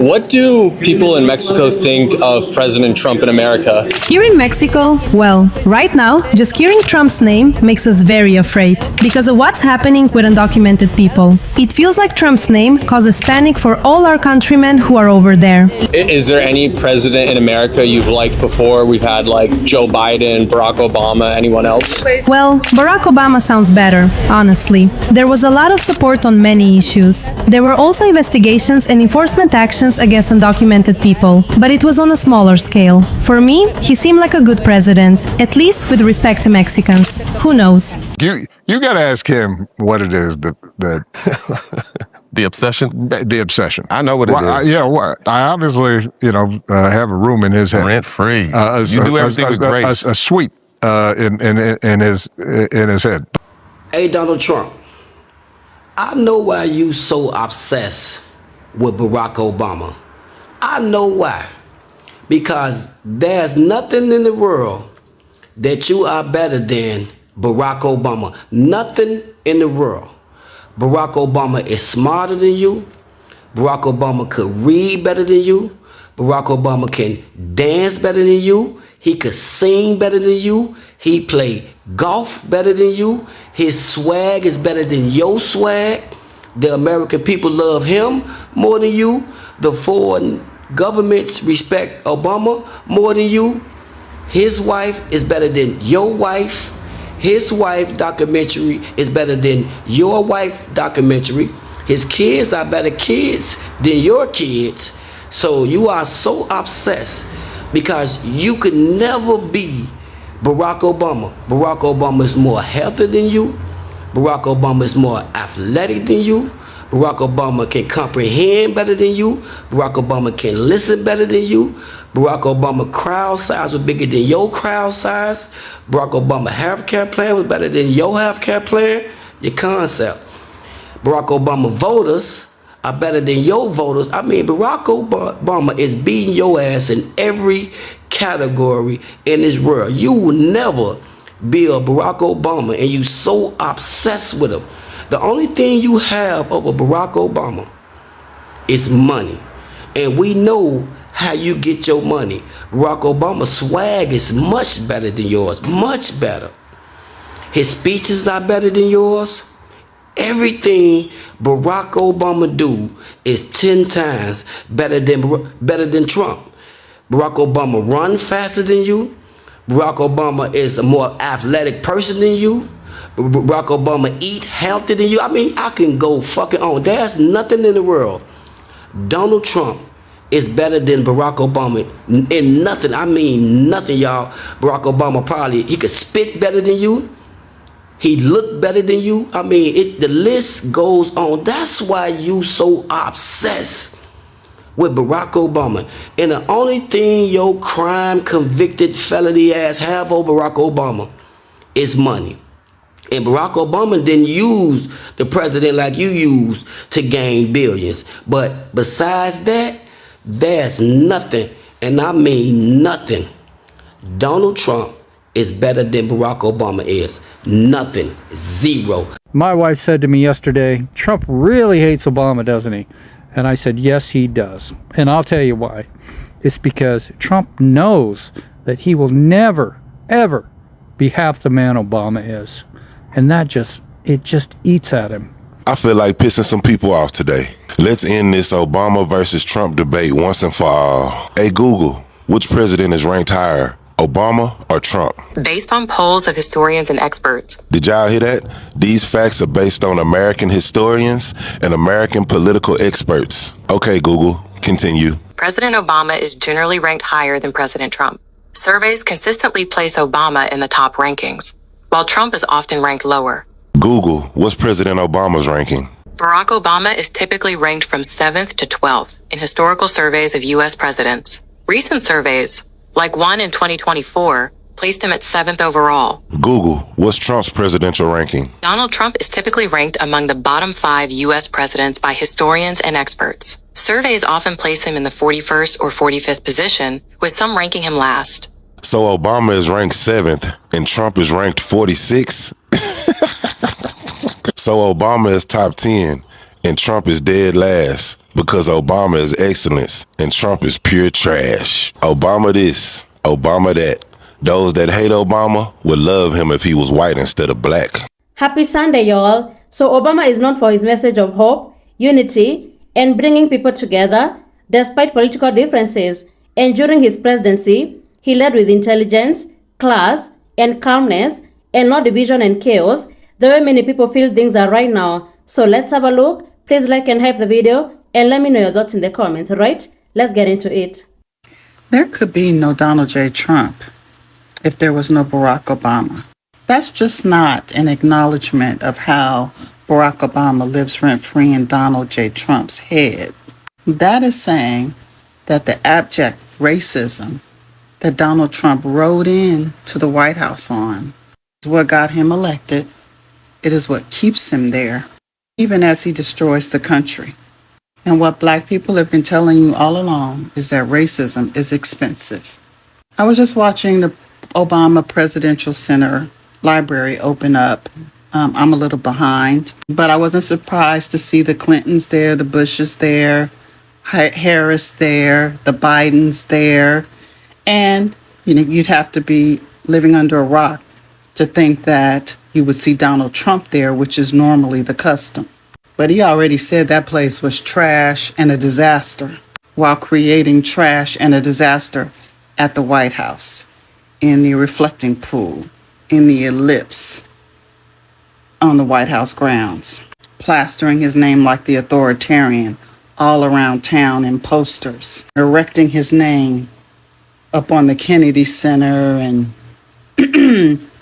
What do people in Mexico think of President Trump in America? Here in Mexico, well, right now, just hearing Trump's name makes us very afraid because of what's happening with undocumented people. It feels like Trump's name causes panic for all our countrymen who are over there. Is there any president in America you've liked before? We've had like Joe Biden, Barack Obama, anyone else? Well, Barack Obama sounds better, honestly. There was a lot of support on many issues. There were also investigations and enforcement actions against undocumented people, but it was on a smaller scale. For me, he seemed like a good president, at least with respect to Mexicans. Who knows? You got to ask him what it is that The obsession? the obsession. I know what it is. Yeah, what I obviously, have a room in his head. Rent free. You do everything with grace. A suite in his head. Hey, Donald Trump, I know why you so obsessed with Barack Obama. I know why. Because there's nothing in the world that you are better than Barack Obama. Nothing in the world. Barack Obama is smarter than you. Barack Obama could read better than you. Barack Obama can dance better than you. He could sing better than you. He play golf better than you. His swag is better than your swag. The American people love him more than you. The foreign governments respect Obama more than you. His wife is better than your wife. His wife documentary is better than your wife documentary. His kids are better kids than your kids. So you are so obsessed because you could never be Barack Obama. Barack Obama is more healthy than you. Barack Obama is more athletic than you. Barack Obama can comprehend better than you. Barack Obama can listen better than you. Barack Obama crowd size was bigger than your crowd size. Barack Obama healthcare plan was better than your healthcare plan. Your concept. Barack Obama voters are better than your voters. I mean, Barack Obama is beating your ass in every category in this world. You will never be a Barack Obama, and you so obsessed with him. The only thing you have over Barack Obama is money. And we know how you get your money. Barack Obama's swag is much better than yours. Much better. His speeches are better than yours. Everything Barack Obama do is 10 times better than Trump. Barack Obama run faster than you. Barack Obama is a more athletic person than you. Barack Obama eat healthy than you. I mean, I can go fucking on. There's nothing in the world. Donald Trump is better than Barack Obama in nothing. I mean nothing, y'all. Barack Obama he could spit better than you. He looked better than you. I mean, the list goes on. That's why you so obsessed with Barack Obama. And the only thing your crime-convicted felony ass have over Barack Obama is money. And Barack Obama didn't use the president like you used to gain billions. But besides that, there's nothing, and I mean nothing. Donald Trump is better than Barack Obama is. Nothing. Zero. My wife said to me yesterday, Trump really hates Obama, doesn't he? And I said, yes, he does. And I'll tell you why. It's because Trump knows that he will never, ever be half the man Obama is. And it just eats at him. I feel like pissing some people off today. Let's end this Obama versus Trump debate once and for all. Hey Google, which president is ranked higher, Obama or Trump? Based on polls of historians and experts. Did y'all hear that? These facts are based on American historians and American political experts. Okay, Google, continue. President Obama is generally ranked higher than President Trump. Surveys consistently place Obama in the top rankings, while Trump is often ranked lower. Google, what's President Obama's ranking? Barack Obama is typically ranked from 7th to 12th in historical surveys of U.S. presidents. Recent surveys, like one in 2024, placed him at 7th overall. Google, what's Trump's presidential ranking? Donald Trump is typically ranked among the bottom 5 U.S. presidents by historians and experts. Surveys often place him in the 41st or 45th position, with some ranking him last. So Obama is ranked 7th and Trump is ranked 46? So Obama is top 10 and Trump is dead last because Obama is excellence and Trump is pure trash. Obama this, Obama that. Those that hate Obama would love him if he was white instead of black. Happy Sunday, y'all. So Obama is known for his message of hope, unity, and bringing people together despite political differences. And during his presidency, he led with intelligence, class, and calmness, and not division and chaos, the way many people feel things are right now. So let's have a look. Please like and hype the video, and let me know your thoughts in the comments, alright? Let's get into it. There could be no Donald J. Trump if there was no Barack Obama. That's just not an acknowledgement of how Barack Obama lives rent-free in Donald J. Trump's head. That is saying that the abject racism that Donald Trump rode in to the White House on is what got him elected. It is what keeps him there, even as he destroys the country. And what black people have been telling you all along is that racism is expensive. I was just watching the Obama Presidential Center library open up. I'm a little behind, but I wasn't surprised to see the Clintons there, the Bushes there, Harris there, the Bidens there. And, you'd have to be living under a rock to think that you would see Donald Trump there, which is normally the custom. But he already said that place was trash and a disaster while creating trash and a disaster at the White House, in the reflecting pool, in the ellipse on the White House grounds, plastering his name like the authoritarian all around town in posters, erecting his name up on the Kennedy Center, and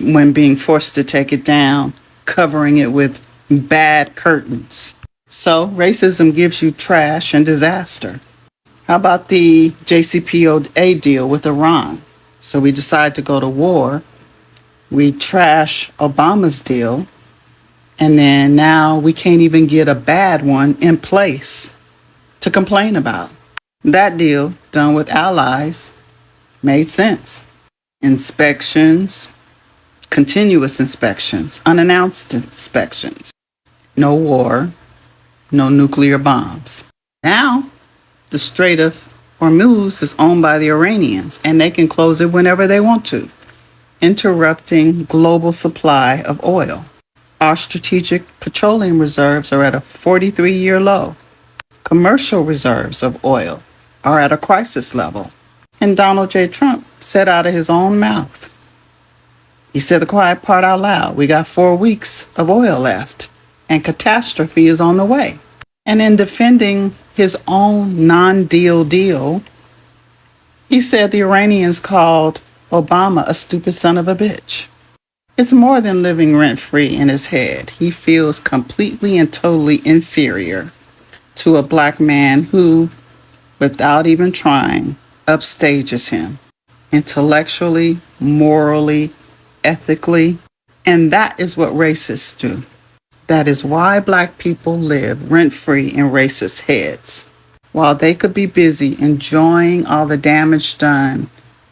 when being forced to take it down, covering it with bad curtains. So racism gives you trash and disaster. How about the JCPOA deal with Iran? So we decide to go to war. We trash Obama's deal. And then now we can't even get a bad one in place to complain about. That deal, done with allies, made sense. Inspections, continuous inspections, unannounced inspections. No war, no nuclear bombs. Now, the Strait of Hormuz is owned by the Iranians, and they can close it whenever they want to, interrupting global supply of oil. Our strategic petroleum reserves are at a 43-year low. Commercial reserves of oil are at a crisis level. And Donald J. Trump said out of his own mouth, he said the quiet part out loud, we got 4 weeks of oil left, and catastrophe is on the way. And in defending his own non-deal deal, he said the Iranians called Obama a stupid son of a bitch. It's more than living rent-free in his head. He feels completely and totally inferior to a black man who, without even trying, upstages him intellectually, morally, ethically. And that is what racists do. That is why black people live rent-free in racist heads. While they could be busy enjoying all the damage done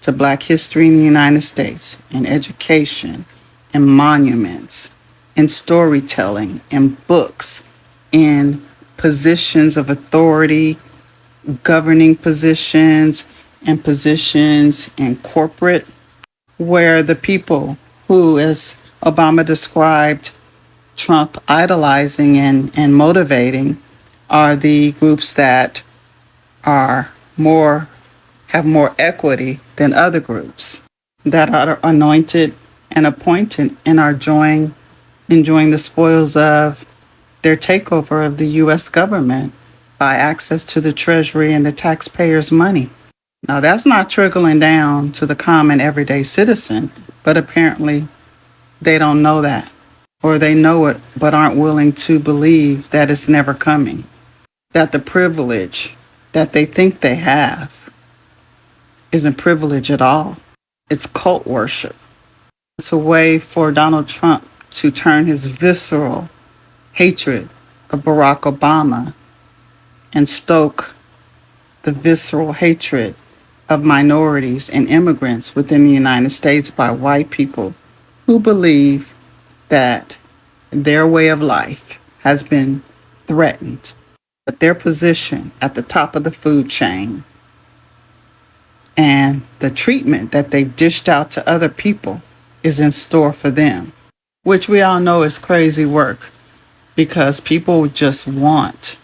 to black history in the United States, in education, in monuments, in storytelling, in books, in positions of authority, governing positions, and positions in corporate, where the people who, as Obama described, Trump idolizing and motivating, are the groups that have more equity than other groups, that are anointed and appointed and are enjoying the spoils of their takeover of the U.S. government by access to the Treasury and the taxpayers' money. Now, that's not trickling down to the common everyday citizen, but apparently they don't know that, or they know it but aren't willing to believe that it's never coming, that the privilege that they think they have isn't privilege at all. It's cult worship. It's a way for Donald Trump to turn his visceral hatred of Barack Obama and stoke the visceral hatred of minorities and immigrants within the United States by white people who believe that their way of life has been threatened, but their position at the top of the food chain and the treatment that they've dished out to other people is in store for them, which we all know is crazy work because people just want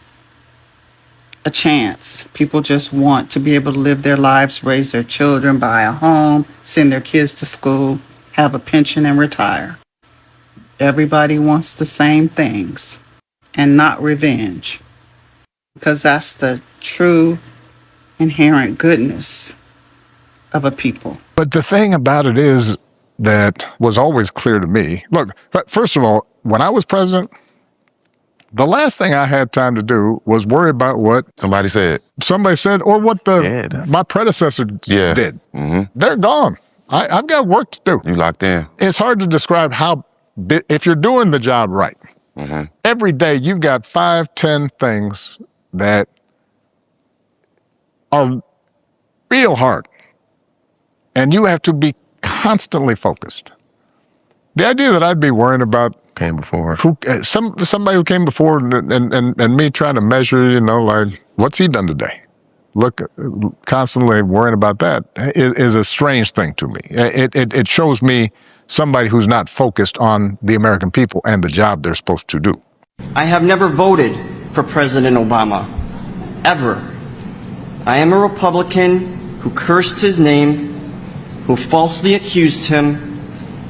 a chance. People just want to be able to live their lives, raise their children, buy a home, send their kids to school, have a pension, and retire. Everybody wants the same things and not revenge, because that's the true inherent goodness of a people. But the thing about it is that was always clear to me. Look, first of all, when I was president, the last thing I had time to do was worry about what somebody said, or what my predecessor did. Mm-hmm. They're gone. I've got work to do. You locked in. It's hard to describe if you're doing the job right. Mm-hmm. Every day you've got 5-10 things that are real hard, and you have to be constantly focused. The idea that I'd be worrying about came before somebody who came before and me trying to measure, like, what's he done today? Look, constantly worrying about that is a strange thing to me. It shows me somebody who's not focused on the American people and the job they're supposed to do. I have never voted for President Obama, ever. I am a Republican who cursed his name, who falsely accused him,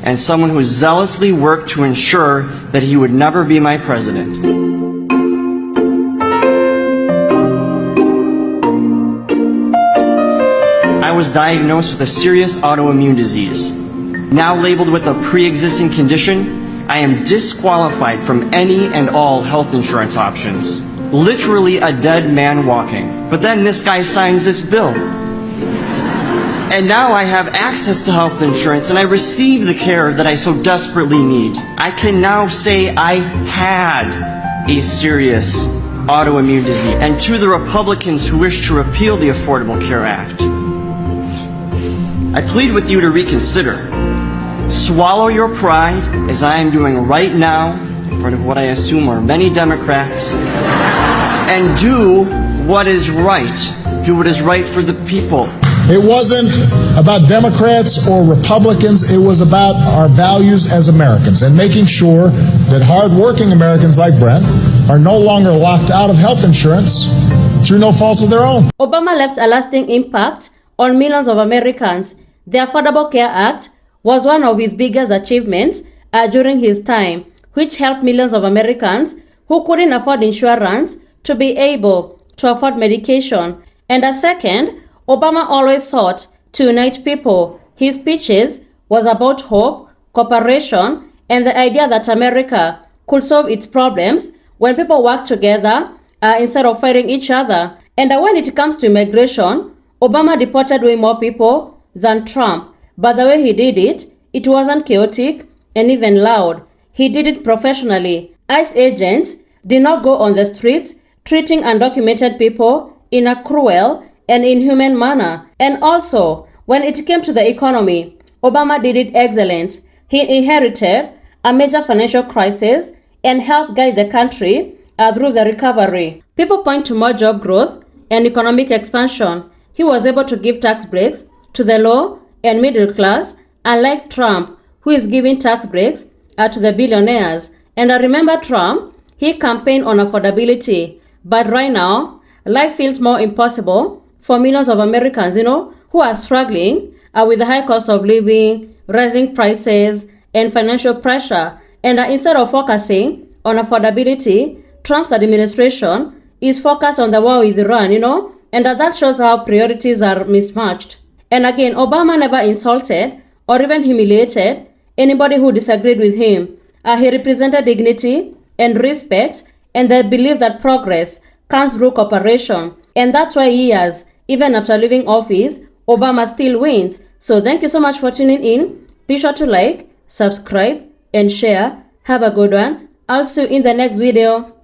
and someone who zealously worked to ensure that he would never be my president. I was diagnosed with a serious autoimmune disease. Now labeled with a pre-existing condition, I am disqualified from any and all health insurance options. Literally a dead man walking. But then this guy signs this bill. And now I have access to health insurance and I receive the care that I so desperately need. I can now say I had a serious autoimmune disease. And to the Republicans who wish to repeal the Affordable Care Act, I plead with you to reconsider. Swallow your pride, as I am doing right now, in front of what I assume are many Democrats, and do what is right. Do what is right for the people. It wasn't about Democrats or Republicans. It was about our values as Americans and making sure that hardworking Americans like Brent are no longer locked out of health insurance through no fault of their own. Obama left a lasting impact on millions of Americans. The Affordable Care Act was one of his biggest achievements during his time, which helped millions of Americans who couldn't afford insurance to be able to afford medication. And a second, Obama always sought to unite people. His speeches was about hope, cooperation, and the idea that America could solve its problems when people work together instead of fighting each other. And when it comes to immigration, Obama deported way more people than Trump. But the way he did it, it wasn't chaotic and even loud. He did it professionally. ICE agents did not go on the streets treating undocumented people in a cruel and inhuman manner. And also, when it came to the economy, Obama did it excellent. He inherited a major financial crisis and helped guide the country through the recovery. People point to more job growth and economic expansion. He was able to give tax breaks to the low and middle class, unlike Trump, who is giving tax breaks to the billionaires. And I remember Trump, he campaigned on affordability. But right now, life feels more impossible for millions of Americans, who are struggling with the high cost of living, rising prices, and financial pressure. And instead of focusing on affordability, Trump's administration is focused on the war with Iran, and that shows how priorities are mismatched. And again, Obama never insulted or even humiliated anybody who disagreed with him. He represented dignity and respect and the belief that progress comes through cooperation. And that's why years, even after leaving office, Obama still wins. So thank you so much for tuning in. Be sure to like, subscribe, and share. Have a good one. I'll see you in the next video.